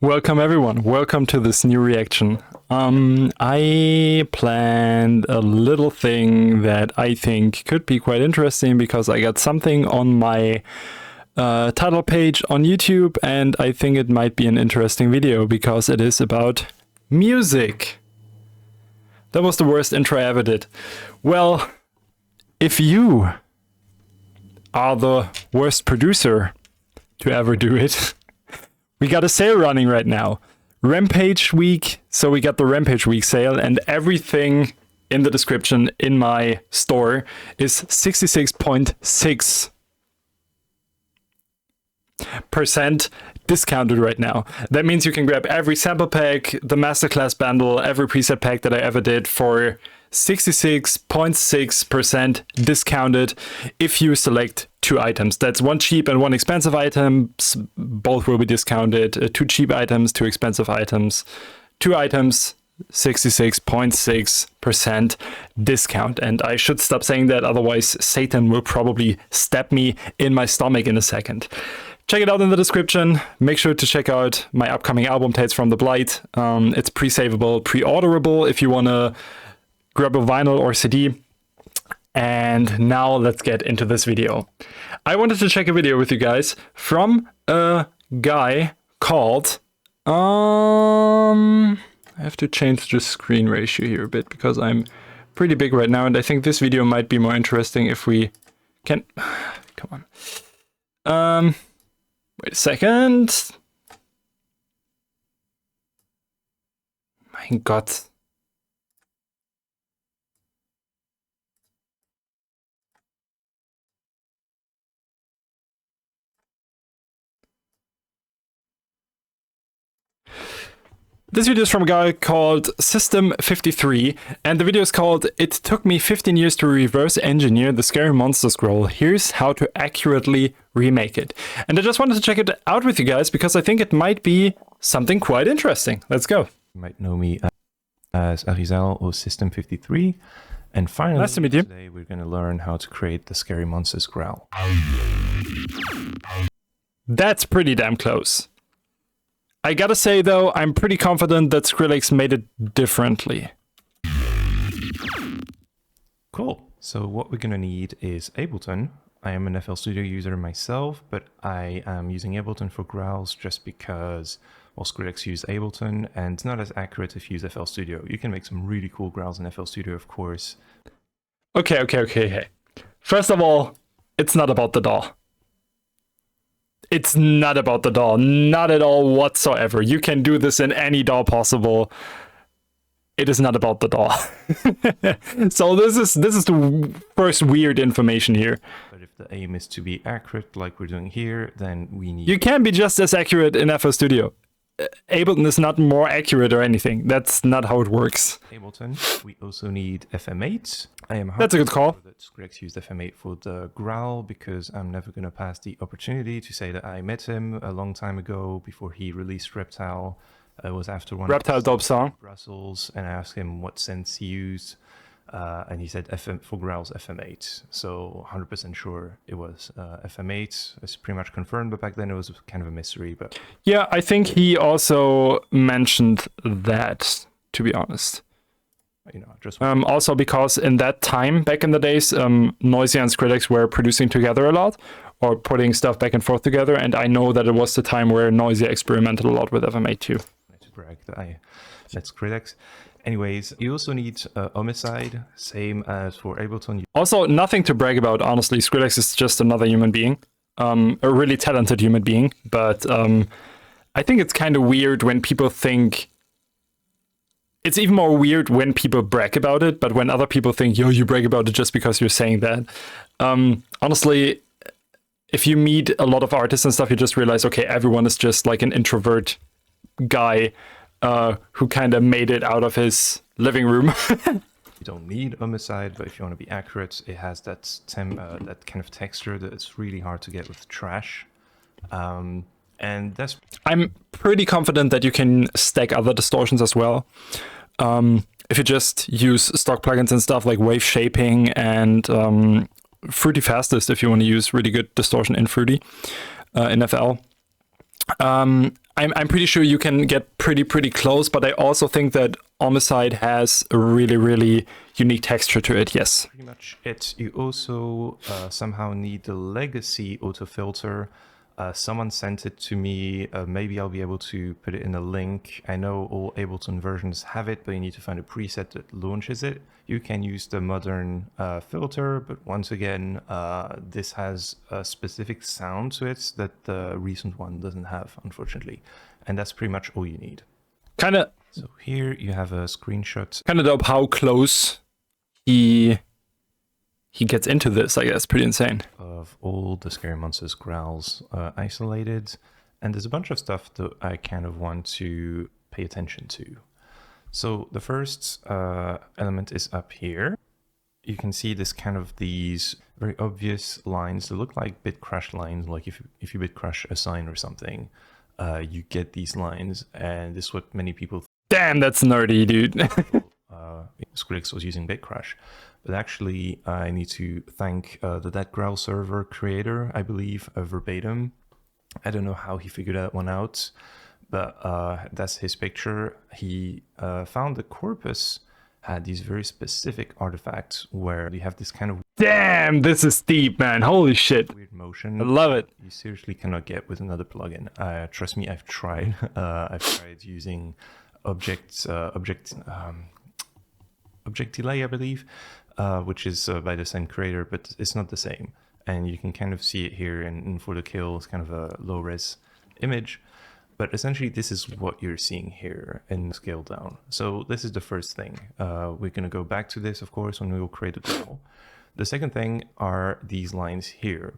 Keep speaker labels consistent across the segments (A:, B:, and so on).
A: Welcome everyone, welcome to this new reaction. I planned a little thing that I think could be quite interesting because I got something on my title page on YouTube and I think it might be an interesting video because it is about music. That was the worst intro I ever did. Well, if you are the worst producer to ever do it, we got a sale running right now. Rampage week, so we got the Rampage week sale and everything in the description in my store is 66.6% discounted right now. That means you can grab every sample pack, the masterclass bundle, every preset pack that I ever did for 66.6% discounted if you select 2 items. That's 1 cheap and 1 expensive item. Both will be discounted. 2 cheap items, 2 expensive items. 2 items, 66.6% discount. And I should stop saying that, otherwise Satan will probably stab me in my stomach in a second. Check it out in the description. Make sure to check out my upcoming album Tales from the Blight. It's pre-savable, pre-orderable if you want to grab a vinyl or CD. And now let's get into this video. I wanted to check a video with you guys from a guy called I have to change the screen ratio here a bit because I'm pretty big right now and I think this video might be more interesting if we can come on. Wait a second. My God. This video is from a guy called System53, and the video is called "It Took Me 15 Years to Reverse Engineer the Scary Monster Scroll. Here's how to accurately remake it." And I just wanted to check it out with you guys because I think it might be something quite interesting. Let's go.
B: You might know me as Arizal or System53. And finally,
A: nice to meet you.
B: Today we're going to learn how to create the Scary Monsters growl.
A: That's pretty damn close. I gotta say though, I'm pretty confident that SKRILLEX made it differently.
B: Cool. So what we're going to need is Ableton. I am an FL Studio user myself, but I am using Ableton for growls just because, well, SKRILLEX used Ableton and it's not as accurate if you use FL Studio. You can make some really cool growls in FL Studio, of course.
A: Okay. First of all, it's not about the DAW. It's not about the DAW, not at all whatsoever. You can do this in any DAW possible. It is not about the DAW. So this is the first weird information here.
B: But if the aim is to be accurate like we're doing here, then we need...
A: You can be just as accurate in FL Studio. Ableton is not more accurate or anything. That's not how it works.
B: Ableton. We also need FM8.
A: That's a good call.
B: That SKRILLEX used FM8 for the growl because I'm never going to pass the opportunity to say that I met him a long time ago before he released Reptile. It was after one
A: Reptile dope song.
B: Brussels, and I asked him what sense he used, and he said FM for growls FM8. So 100% sure it was FM8. It's pretty much confirmed, but back then it was kind of a mystery. But
A: yeah, I think he also mentioned that, to be honest.
B: You know, just
A: also because in that time, back in the days, Noisia and SKRILLEX were producing together a lot, or putting stuff back and forth together, and I know that it was the time where Noisia experimented a lot with FM8 too.
B: To brag that I met SKRILLEX. Anyways, you also need Homicide, same as for Ableton.
A: Also, nothing to brag about, honestly. SKRILLEX is just another human being, a really talented human being, but I think it's kind of weird when people think... It's even more weird when people brag about it, but when other people think, yo, you brag about it just because you're saying that. Honestly, if you meet a lot of artists and stuff, you just realize, okay, everyone is just like an introvert guy who kind of made it out of his living room.
B: You don't need Homicide, but if you want to be accurate, it has that that kind of texture that it's really hard to get with trash. And that's...
A: I'm pretty confident that you can stack other distortions as well. If you just use stock plugins and stuff like wave shaping and Fruity Fastest if you want to use really good distortion in Fruity in FL. I'm pretty sure you can get pretty close, but I also think that Homicide has a really unique texture to it. Yes.
B: Pretty much it. You also somehow need the legacy autofilter. Someone sent it to me. Maybe I'll be able to put it in a link. I know all Ableton versions have it, but you need to find a preset that launches it. You can use the modern filter, but once again, this has a specific sound to it that the recent one doesn't have, unfortunately. And that's pretty much all you need. So here you have a screenshot.
A: Kind of dope how close he gets into this. I guess pretty insane.
B: Of all the Scary Monsters growls isolated, and there's a bunch of stuff that I kind of want to pay attention to. So the first element is up here. You can see this kind of these very obvious lines that look like bit crush lines. Like if you bit crush a sign or something, you get these lines, and this is what many people.
A: Damn, that's nerdy, dude.
B: SKRILLEX was using bit crush, but actually I need to thank that GROWL server creator, I believe, verbatim. I don't know how he figured that one out, but that's his picture. He found the corpus had these very specific artifacts where you have this kind of
A: damn, this is deep, man. Holy shit.
B: Weird motion.
A: I love it.
B: You seriously cannot get with another plugin. Trust me, I've tried. I've tried using object delay, I believe, which is by the same creator, but it's not the same. And you can kind of see it here in For the Kill. It's kind of a low res image. But essentially, this is what you're seeing here in scale down. So this is the first thing. We're going to go back to this, of course, when we will create a growl. The second thing are these lines here.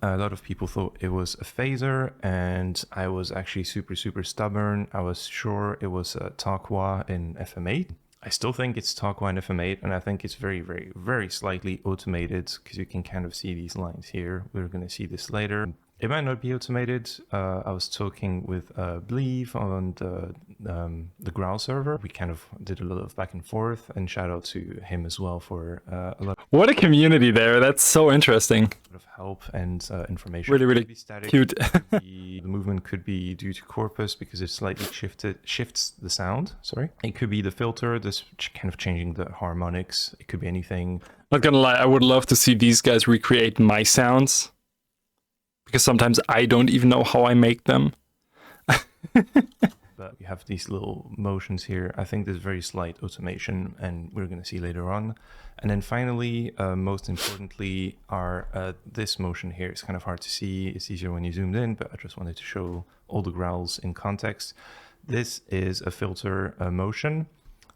B: A lot of people thought it was a phaser, and I was actually super stubborn. I was sure it was a Taqwa in FM8. I still think it's Taqwa in FM8, and I think it's very slightly automated, because you can kind of see these lines here. We're going to see this later. It might not be automated. I was talking with Blight on the GROWL server. We kind of did a lot of back and forth, and shout out to him as well for a lot.
A: What a community there. That's so interesting.
B: Of help and information.
A: Really
B: static.
A: Cute.
B: The movement could be due to corpus because it slightly shifts the sound. Sorry. It could be the filter, this kind of changing the harmonics. It could be anything.
A: Not gonna lie, I would love to see these guys recreate my sounds, because sometimes I don't even know how I make them.
B: But you have these little motions here. I think there's very slight automation, and we're going to see later on. And then finally, most importantly, are this motion here. It's kind of hard to see. It's easier when you zoomed in, but I just wanted to show all the growls in context. This is a filter motion.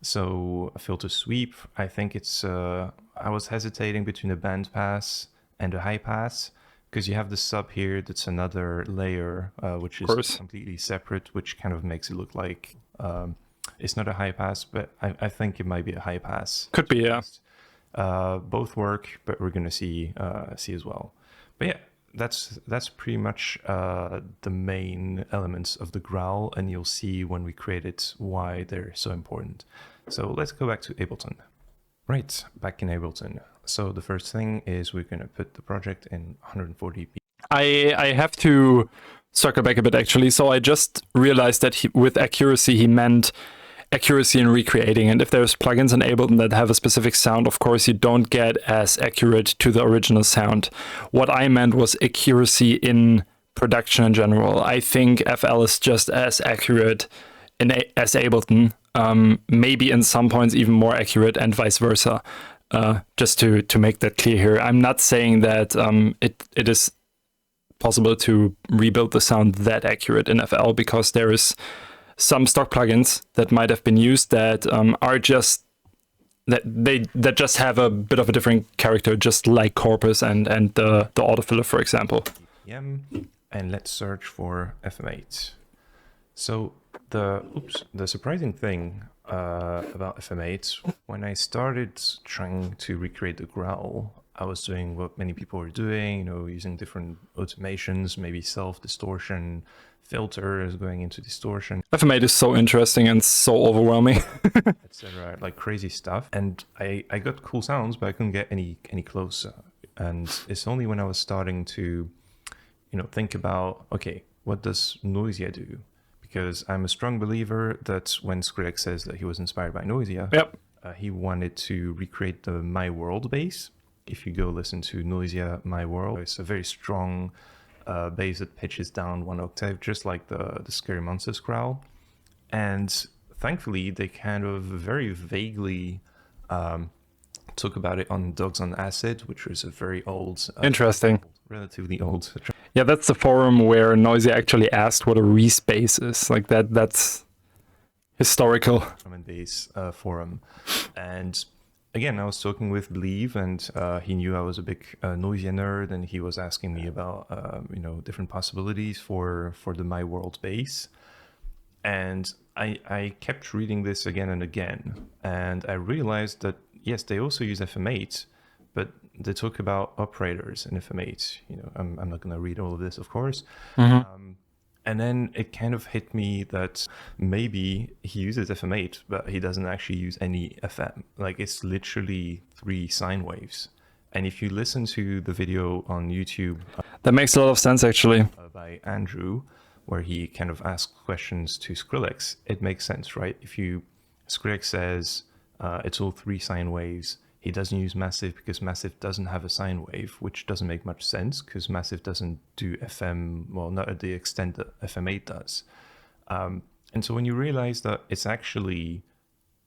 B: So a filter sweep. I think it's, I was hesitating between a band pass and a high pass, because you have the sub here, that's another layer, which is completely separate, which kind of makes it look like it's not a high pass, but I think it might be a high pass.
A: Could be, yeah.
B: Both work, but we're gonna see as well. But yeah, that's pretty much the main elements of the growl, and you'll see when we create it why they're so important. So let's go back to Ableton. Right, back in Ableton. So the first thing is we're going to put the project in 140p.
A: I have to circle back a bit, actually. So I just realized that with accuracy, he meant accuracy in recreating. And if there's plugins in Ableton that have a specific sound, of course, you don't get as accurate to the original sound. What I meant was accuracy in production in general. I think FL is just as accurate as Ableton. Maybe in some points even more accurate, and vice versa. Just to make that clear here, I'm not saying that it is possible to rebuild the sound that accurate in FL, because there is some stock plugins that might have been used that are just that just have a bit of a different character, just like Corpus and the autofiller, for example.
B: And let's search for FM8. So the surprising thing about FM8, when I started trying to recreate the growl, I was doing what many people were doing, using different automations, maybe self-distortion, filters, going into distortion.
A: FM8 is so interesting and so overwhelming.
B: Etc. Like crazy stuff. And I got cool sounds, but I couldn't get any closer. And it's only when I was starting to, think about, okay, what does Noisia do? because I'm a strong believer that when SKRILLEX says that he was inspired by Noisia,
A: Yep.
B: He wanted to recreate the My World bass. If you go listen to Noisia My World, it's a very strong bass that pitches down 1 octave, just like the Scary Monsters growl. And thankfully, they kind of very vaguely talk about it on Dogs on Acid, which was a very old,
A: Interesting.
B: relatively old.
A: Yeah, that's the forum where Noisia actually asked what a respace is. Like that's historical.
B: Drum and bass forum. And again, I was talking with Believe, and he knew I was a big Noisia nerd, and he was asking me about different possibilities for the My World bass. And I kept reading this again and again, and I realized that yes, they also use FM8, but they talk about operators in FM8. I'm not going to read all of this, of course. And then it kind of hit me that maybe he uses FM8, but he doesn't actually use any FM. Like, it's literally 3 sine waves. And if you listen to the video on YouTube
A: That makes a lot of sense, actually.
B: by Andrew, where he kind of asks questions to SKRILLEX, it makes sense, right? SKRILLEX says it's all 3 sine waves. He doesn't use Massive because Massive doesn't have a sine wave, which doesn't make much sense because Massive doesn't do FM, well, not at the extent that FM8 does. And so when you realize that it's actually,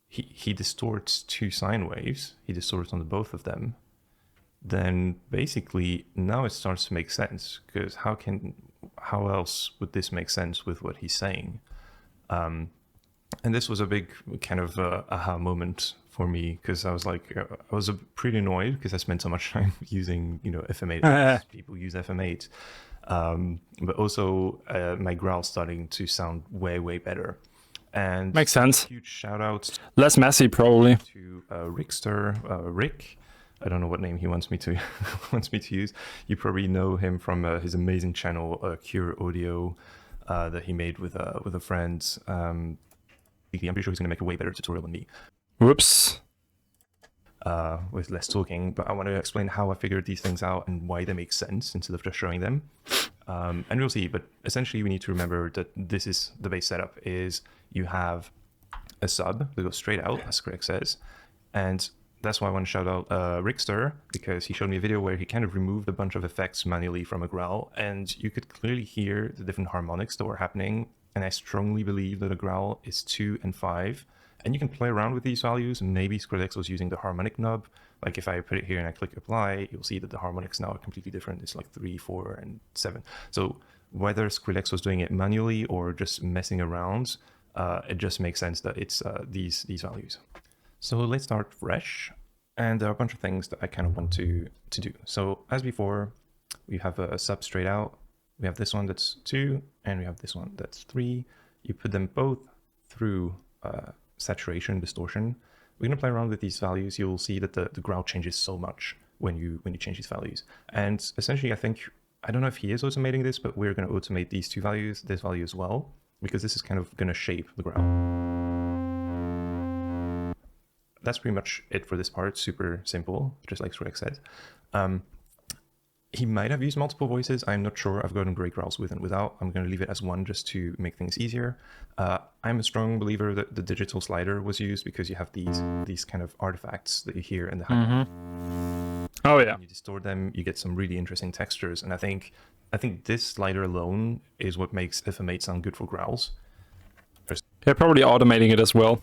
B: he distorts 2 sine waves, he distorts on the both of them, then basically now it starts to make sense, because how else would this make sense with what he's saying? And this was a big kind of aha moment for me, because I was like, I was pretty annoyed because I spent so much time using, FM8. People use FM8. But also my growl starting to sound way, way better. And
A: Makes sense.
B: Huge shout outs.
A: Less messy, probably.
B: To Rick. I don't know what name he wants me to use. You probably know him from his amazing channel, Cure Audio, that he made with a friend. I'm pretty sure he's going to make a way better tutorial than me.
A: Whoops.
B: With less talking, but I want to explain how I figured these things out and why they make sense instead of just showing them. And we'll see, but essentially we need to remember that this is the base setup, is you have a sub that goes straight out, as SKRILLEX says, and that's why I want to shout out Rickster, because he showed me a video where he kind of removed a bunch of effects manually from a growl, and you could clearly hear the different harmonics that were happening, and I strongly believe that a growl is 2 and 5, and you can play around with these values. Maybe SKRILLEX was using the harmonic knob. Like if I put it here and I click apply, you'll see that the harmonics now are completely different. It's like 3, 4, and 7. So whether SKRILLEX was doing it manually or just messing around, it just makes sense that it's these values. So let's start fresh. And there are a bunch of things that I kind of want to do. So as before, we have a sub straight out. We have this one that's 2, and we have this one that's 3. You put them both through saturation, distortion. We're going to play around with these values. You'll see that the growl changes so much when you change these values. And essentially, I don't know if he is automating this, but we're going to automate these 2 values, this value as well, because this is kind of going to shape the growl. That's pretty much it for this part. Super simple, just like SKRILLEX said. He might have used multiple voices. I'm not sure. I've gotten great growls with and without. I'm going to leave it as one just to make things easier. I'm a strong believer that the digital slider was used because you have these kind of artifacts that you hear in the high.
A: Oh yeah.
B: When you distort them, you get some really interesting textures. And I think this slider alone is what makes FM8 sound good for growls.
A: They're probably automating it as well.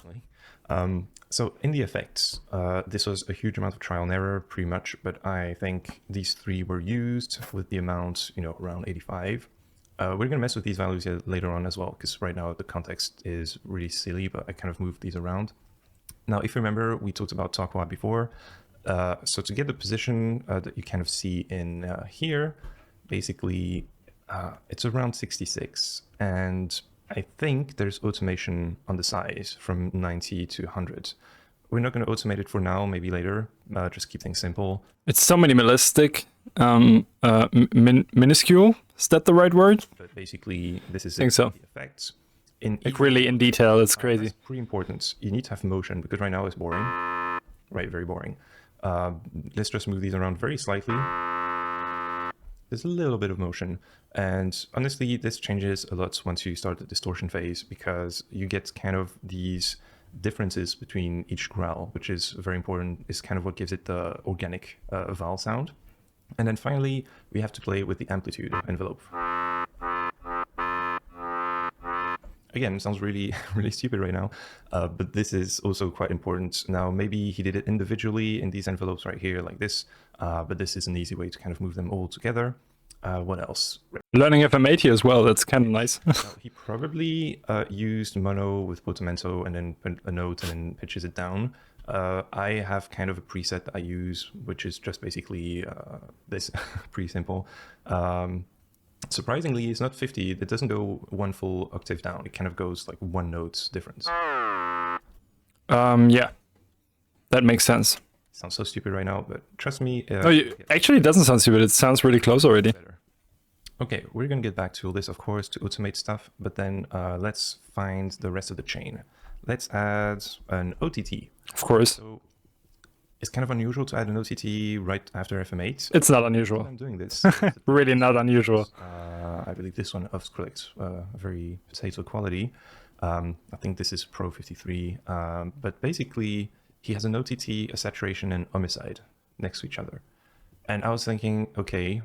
B: So in the effects, this was a huge amount of trial and error, pretty much, but I think these 3 were used with the amount, around 85. We're going to mess with these values later on as well, because right now the context is really silly, but I kind of moved these around. Now, if you remember, we talked about Talkwah before. So to get the position that you kind of see in here, basically, it's around 66, and I think there's automation on the size from 90 to 100. We're not going to automate it for now, maybe later. Just keep things simple.
A: It's so minimalistic. Minuscule? Is that the right word?
B: But basically, this is
A: I think so.
B: The effects.
A: Like really in detail, it's crazy.
B: That's pretty important. You need to have motion, because right now it's boring. Right, very boring. Let's just move these around very slightly. there's a little bit of motion. And honestly, this changes a lot once you start the distortion phase, because you get kind of these differences between each growl, which is very important, is kind of what gives it the organic vowel sound. And then finally, we have to play with the amplitude envelope. Again, it sounds really, really stupid right now, but this is also quite important. Now, maybe he did it individually in these envelopes right here like this, but this is an easy way to kind of move them all together. What else?
A: Learning FM80 as well, that's kind of nice.
B: He probably used mono with portamento and then put a note and then pitches it down. I have kind of a preset that I use, which is just basically this, pretty simple. Surprisingly, it's not 50. It doesn't go one full octave down. It kind of goes like one note difference.
A: Yeah, that makes sense.
B: Sounds so stupid right now, but trust me.
A: Actually, it doesn't sound stupid. It sounds really close already.
B: Better. Okay, we're gonna get back to all this, of course, to automate stuff, but then let's find the rest of the chain. Let's add an OTT.
A: Of course.
B: So it's kind of unusual to add an OTT right after FM8.
A: It's not unusual.
B: I'm doing this.
A: Really not unusual.
B: I believe this one of SKRILLEX, very potato quality. I think this is Pro 53, but basically he has an OTT, a saturation, and homicide next to each other. And I was thinking, okay,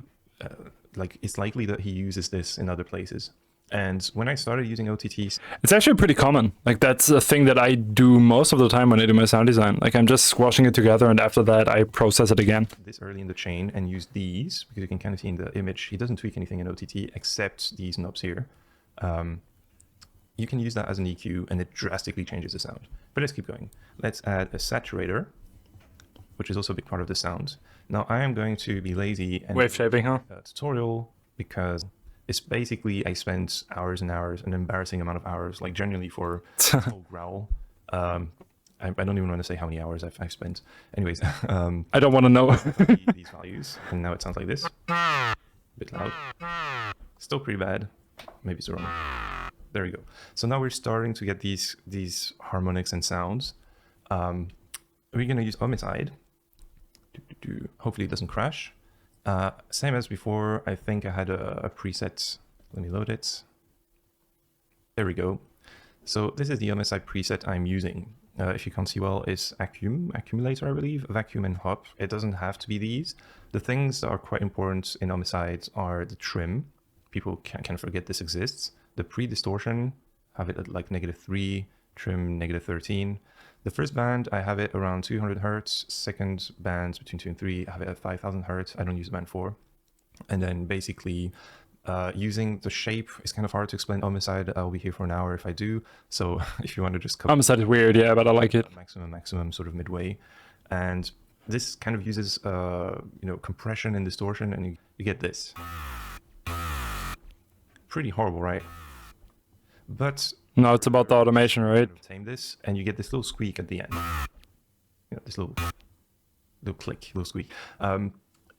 B: like it's likely that he uses this in other places. And when I started using OTTs,
A: it's actually pretty common. Like that's a thing that I do most of the time when I do my sound design. Like I'm just squashing it together, and after that I process it again.
B: This early in the chain and use these, because you can kind of see in the image, he doesn't tweak anything in OTT except these knobs here. You can use that as an EQ and it drastically changes the sound. But let's keep going. Let's add a saturator, which is also a big part of the sound. Now I am going to be lazy and
A: wave shaping, huh?
B: a tutorial, because it's basically I spent hours and hours, an embarrassing amount of hours, like genuinely for the whole growl. I don't even want to say how many hours I've spent. Anyways,
A: I don't want to know.
B: these values, and now it sounds like this. A bit loud. Still pretty bad. Maybe it's wrong. There we go. So now we're starting to get these harmonics and sounds. We're gonna use homicide. Hopefully it doesn't crash. Same as before, I think I had a preset. Let me load it. There we go. So this is the homicide preset I'm using. If you can't see well, is accumulator, I believe, vacuum and hop. It doesn't have to be these. The things that are quite important in homicide are the trim. People can forget this exists. The pre-distortion, have it at like -3, trim -13. The first band, I have it around 200 hertz. Second band between 2 and 3, I have it at 5000 hertz. I don't use band 4. And then basically using the shape is kind of hard to explain homicide. I'll be here for an hour if I do. So if you want to just cover
A: Homicide is weird, yeah, but I like it.
B: Maximum sort of midway. And this kind of uses compression and distortion, and you get this. Pretty horrible, right? But
A: no, it's about the automation, right?
B: Tame this, and you get this little squeak at the end. This little click, little squeak.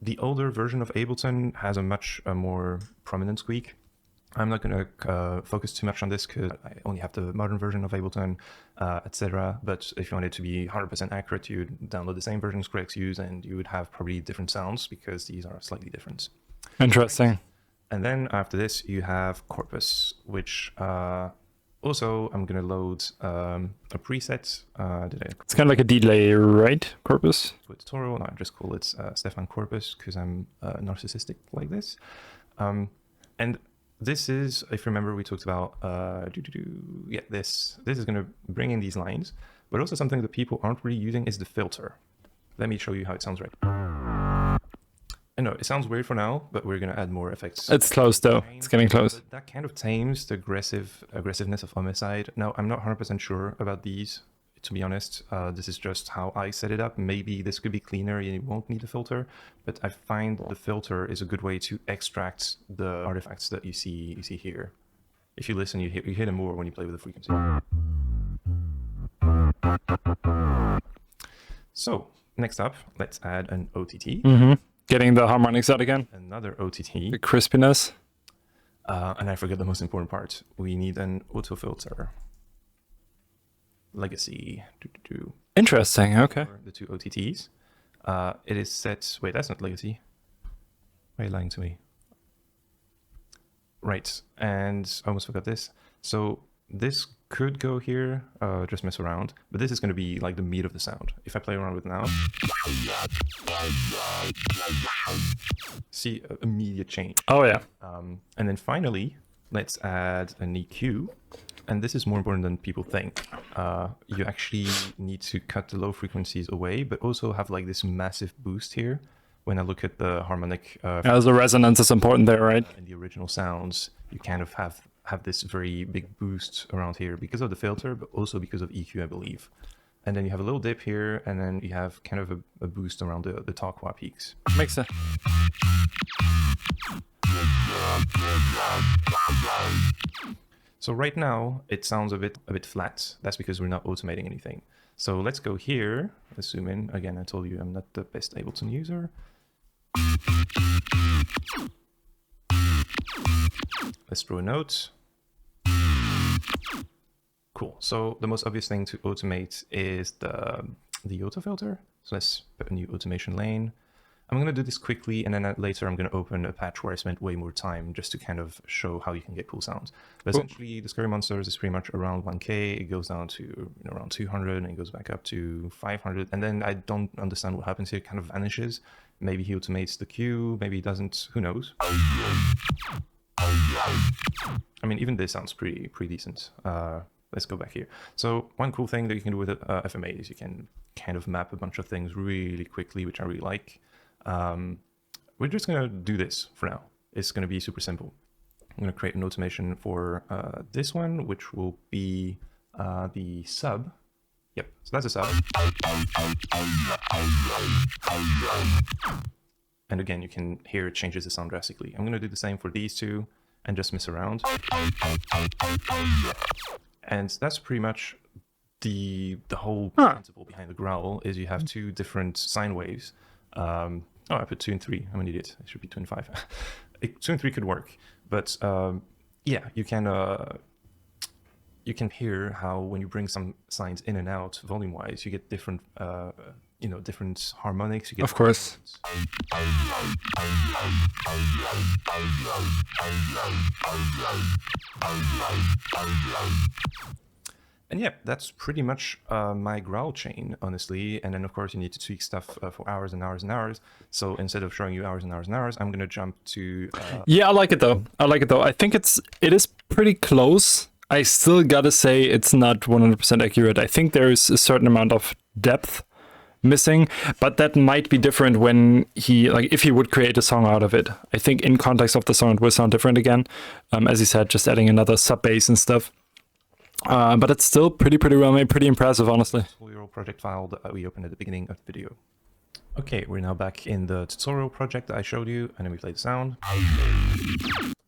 B: The older version of Ableton has a much more prominent squeak. I'm not going to focus too much on this because I only have the modern version of Ableton, etc. But if you want it to be 100% accurate, you'd download the same version SKRILLEX use, and you would have probably different sounds because these are slightly different.
A: Interesting.
B: And then after this, you have Corpus, which also I'm going to load a preset.
A: It's kind of like a delay, right? Corpus?
B: With tutorial. No, I just call it Stefan Corpus because I'm narcissistic like this. And this is, if you remember, we talked about, this is going to bring in these lines, but also something that people aren't really using is the filter. Let me show you how it sounds right. I know it sounds weird for now, but we're going to add more effects.
A: It's close though. It's getting close.
B: But that kind of tames the aggressiveness of homicide. Now, I'm not 100% sure about these, to be honest. This is just how I set it up. Maybe this could be cleaner and you won't need a filter, but I find the filter is a good way to extract the artifacts that you see here. If you listen, you hear them more when you play with the frequency. So next up, let's add an OTT.
A: Mm-hmm. Getting the harmonics out again.
B: Another OTT.
A: The crispiness.
B: And I forget the most important part. We need an autofilter. Legacy.
A: Interesting, okay.
B: The two OTTs. It is set... Wait, that's not legacy. Why are you lying to me? Right, and I almost forgot this. So this could go here, just mess around, but this is going to be like the meat of the sound. If I play around with it now, see immediate change.
A: Oh yeah.
B: And then finally, let's add an EQ. And this is more important than people think. You actually need to cut the low frequencies away, but also have like this massive boost here. When I look at the harmonic
A: The resonance is important there, right?
B: in the original sounds, you kind of have this very big boost around here because of the filter, but also because of EQ, I believe. And then you have a little dip here, and then you have kind of a boost around the Talkwa peaks.
A: Makes sense.
B: So right now it sounds a bit flat. That's because we're not automating anything. So let's go here. Let's zoom in. Again, I told you I'm not the best Ableton user. Let's throw a note. Cool. So the most obvious thing to automate is the auto filter. So let's put a new automation lane. I'm going to do this quickly, and then later I'm going to open a patch where I spent way more time just to kind of show how you can get cool sounds. But essentially, the Scary Monsters is pretty much around 1K. It goes down to around 200, and it goes back up to 500. And then I don't understand what happens here. It kind of vanishes. Maybe he automates the queue. Maybe he doesn't. Who knows? I mean, even this sounds pretty decent. Let's go back here. So one cool thing that you can do with FMA is you can kind of map a bunch of things really quickly, which I really like. We're just going to do this for now. It's going to be super simple. I'm going to create an automation for this one, which will be the sub. Yep, so that's a sub. And again, you can hear it changes the sound drastically. I'm going to do the same for these two and just mess around. And that's pretty much the whole principle behind the growl is you have two different sine waves. Oh, I put 2 and 3. I'm an idiot. It should be 2 and 5. 2 and 3 could work, but yeah, you can hear how when you bring some sines in and out volume-wise, you get different, different harmonics. You get
A: of course.
B: And yeah, that's pretty much my growl chain, honestly. And then, of course, you need to tweak stuff for hours and hours and hours. So instead of showing you hours and hours and hours, I'm going to jump to...
A: Yeah, I like it, though. I think it is pretty close. I still gotta say it's not 100% accurate. I think there is a certain amount of depth missing, but that might be different when if he would create a song out of it. I think in context of the song, it will sound different again. As he said, just adding another sub bass and stuff. But it's still pretty well made, pretty impressive, honestly.
B: Tutorial project file that we opened at the beginning of the video. Okay, we're now back in the tutorial project that I showed you, and then we play the sound.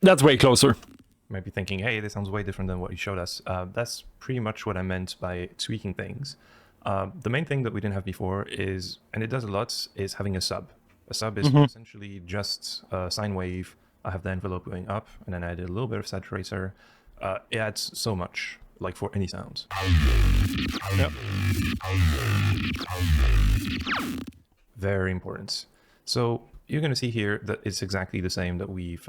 A: That's way closer.
B: You might be thinking, hey, this sounds way different than what you showed us. That's pretty much what I meant by tweaking things. The main thing that we didn't have before is, and it does a lot, is having a sub. A sub is essentially just a sine wave. I have the envelope going up, and then I did a little bit of saturator. It adds so much, like for any sound. Yep. Very important. So you're going to see here that it's exactly the same that we've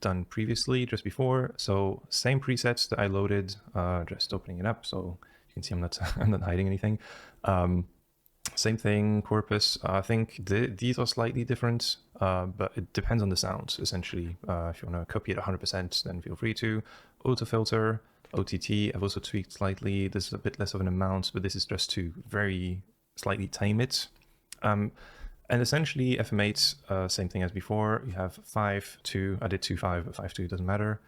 B: done previously, just before. So same presets that I loaded, just opening it up, so you can see I'm not I'm not hiding anything. Same thing, corpus. I think these are slightly different, but it depends on the sounds, essentially. If you want to copy it 100%, then feel free to. Auto filter, OTT, I've also tweaked slightly. This is a bit less of an amount, but this is just to very slightly tame it. And essentially, FM8, same thing as before. You have 5, 2, I did 2, 5, but 5, 2 doesn't matter.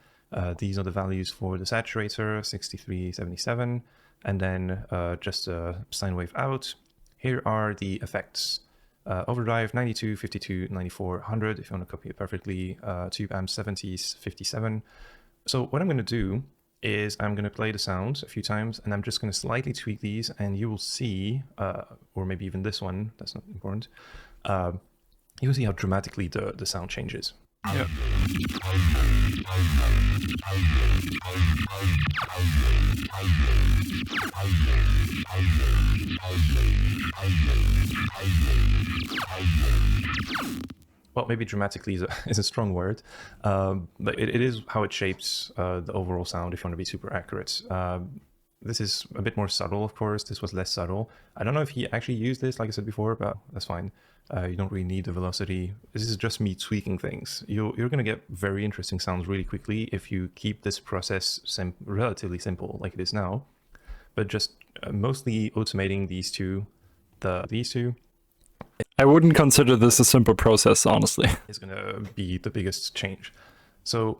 B: These are the values for the saturator, 63, 77, and then just a sine wave out. Here are the effects. Overdrive 92, 52, 94, 100, if you want to copy it perfectly. Tube amp 70s, 57. So what I'm going to do is I'm going to play the sound a few times, and I'm just going to slightly tweak these, and you will see, or maybe even this one, that's not important, you'll see how dramatically the sound changes. Yeah. well, maybe dramatically is a strong word, but it is how it shapes the overall sound if you want to be super accurate. This is a bit more subtle, of course. This was less subtle. I don't know if he actually used this, like I said before, but that's fine. You don't really need the velocity. This is just me tweaking things. You're going to get very interesting sounds really quickly if you keep this process relatively simple like it is now, but just mostly automating these two.
A: I wouldn't consider this a simple process, honestly.
B: Is going to be the biggest change. So,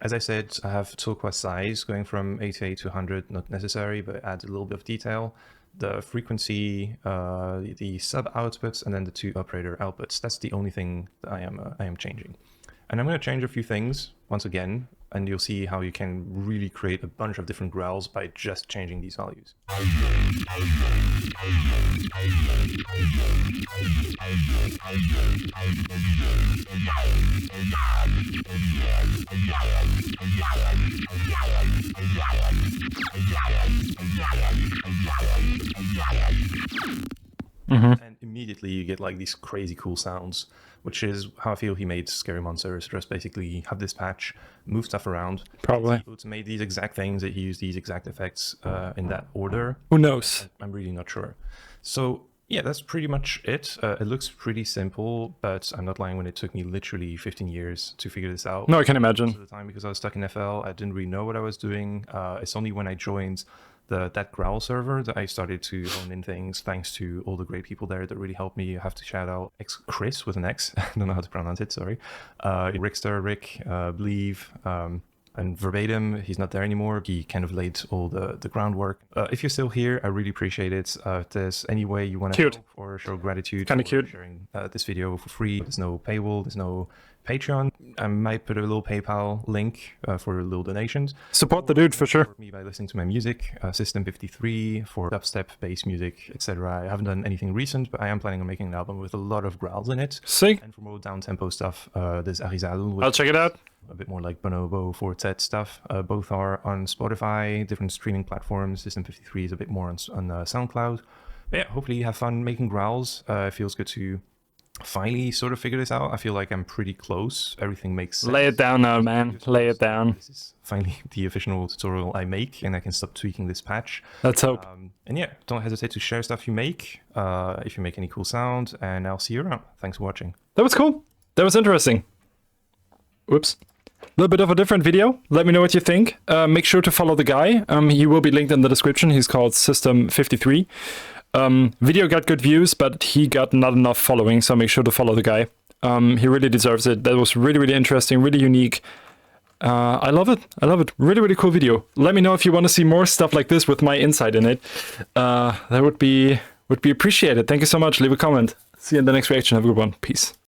B: as I said, I have turquoise size going from 88 to 100, not necessary, but it adds a little bit of detail. The frequency, the sub outputs, and then the two operator outputs. That's the only thing that I am changing. And I'm going to change a few things once again, and you'll see how you can really create a bunch of different growls by just changing these values. And immediately you get like these crazy cool sounds, which is how I feel he made Scary Monsters. Just basically have this patch, move stuff around.
A: Probably.
B: He automate these exact things, that he used these exact effects in that order.
A: Who knows?
B: I'm really not sure. So yeah, that's pretty much it. It looks pretty simple, but I'm not lying when it took me literally 15 years to figure this out.
A: No, I can imagine.
B: Most of the time, because I was stuck in FL, I didn't really know what I was doing. It's only when I joined that GROWL server that I started to hone in things, thanks to all the great people there that really helped me. I have to shout out Chris with an X. I don't know how to pronounce it, sorry. Rick, Believe, and Verbatim, he's not there anymore. He kind of laid all the groundwork. If you're still here, I really appreciate it. If there's any way you want to help or show gratitude
A: for
B: sharing this video for free, there's no paywall, there's no Patreon. I might put a little PayPal link for little donations.
A: Support the dude for sure.
B: Support me by listening to my music, System 53 for dubstep, bass music, etc. I haven't done anything recent, but I am planning on making an album with a lot of growls in it.
A: Sick.
B: And for more down-tempo stuff, there's Arizal.
A: I'll check it out.
B: A bit more like Bonobo, Fortet stuff. Both are on Spotify, different streaming platforms. System 53 is a bit more on SoundCloud. But yeah, hopefully you have fun making growls. It feels good to finally sort of figure this out. I feel like I'm pretty close. Everything makes sense.
A: Lay it down now, man. Lay it down.
B: This is finally the official tutorial I make, and I can stop tweaking this patch.
A: Let's hope.
B: And yeah, don't hesitate to share stuff you make, if you make any cool sound, and I'll see you around. Thanks for watching.
A: That was cool. That was interesting. Oops. A little bit of a different video. Let me know what you think. Make sure to follow the guy. He will be linked in the description. He's called System 53. Video got good views, but he got not enough following, so make sure to follow the guy. He really deserves it. That was really, really interesting, really unique. I love it. I love it. Really, really cool video. Let me know if you want to see more stuff like this with my insight in it. That would be appreciated. Thank you so much. Leave a comment. See you in the next reaction. Have a good one. Peace.